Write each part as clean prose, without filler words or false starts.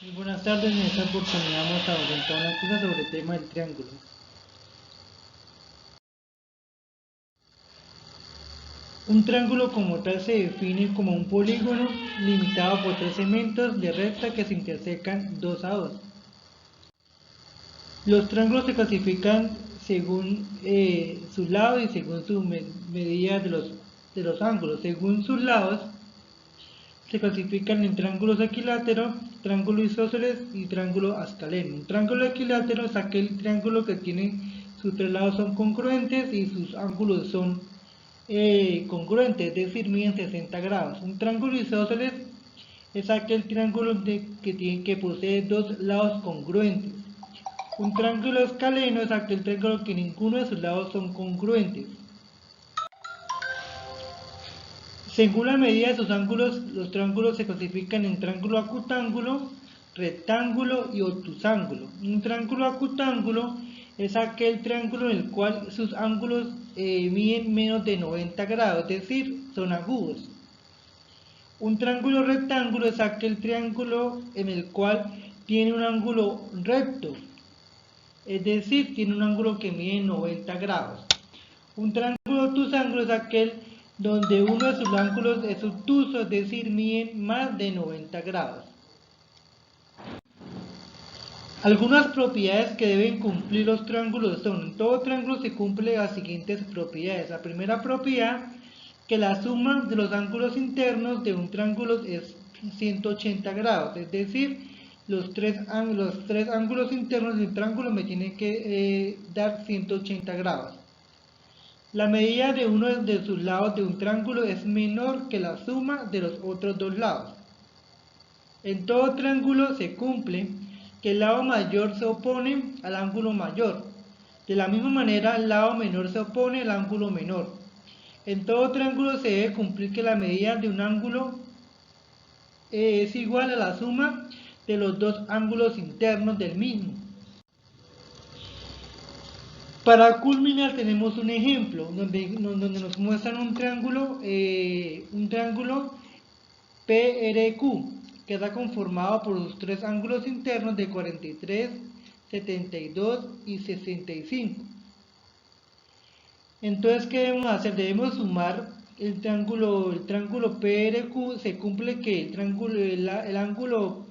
Muy buenas tardes, en esta oportunidad vamos a orientar una cosa sobre el tema del triángulo. Un triángulo como tal se define como un polígono limitado por tres segmentos de recta que se intersecan dos a dos. Los triángulos se clasifican según sus lados y según su medida de los ángulos. Según sus lados se clasifican en triángulos equiláteros, triángulo isósceles y triángulo escaleno. Un triángulo equilátero es aquel triángulo que tiene sus tres lados son congruentes y sus ángulos son congruentes, es decir, miden 60 grados. Un triángulo isósceles es aquel triángulo que posee dos lados congruentes. Un triángulo escaleno es aquel triángulo que ninguno de sus lados son congruentes. Según la medida de sus ángulos, los triángulos se clasifican en triángulo acutángulo, rectángulo y obtusángulo. Un triángulo acutángulo es aquel triángulo en el cual sus ángulos miden menos de 90 grados, es decir, son agudos. Un triángulo rectángulo es aquel triángulo en el cual tiene un ángulo recto, es decir, tiene un ángulo que mide 90 grados. Un triángulo obtusángulo es aquel donde uno de sus ángulos es obtuso, es decir, miden más de 90 grados. Algunas propiedades que deben cumplir los triángulos son: en todo triángulo se cumplen las siguientes propiedades. La primera propiedad, que la suma de los ángulos internos de un triángulo es 180 grados, es decir, los tres ángulos internos de un triángulo me tienen que dar 180 grados. La medida de uno de sus lados de un triángulo es menor que la suma de los otros dos lados. En todo triángulo se cumple que el lado mayor se opone al ángulo mayor. De la misma manera, el lado menor se opone al ángulo menor. En todo triángulo se debe cumplir que la medida de un ángulo es igual a la suma de los dos ángulos internos del mismo. Para culminar tenemos un ejemplo donde nos muestran un triángulo PRQ, que está conformado por los tres ángulos internos de 43, 72 y 65. Entonces, ¿qué debemos hacer? Debemos sumar el triángulo PRQ. Se cumple que el ángulo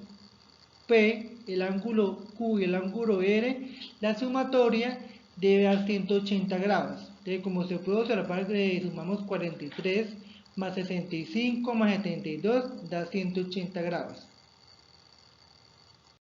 P, el ángulo Q y el ángulo R, la sumatoria debe dar 180 grados. Entonces, como se puede observar, sumamos 43 más 65 más 72 da 180 grados.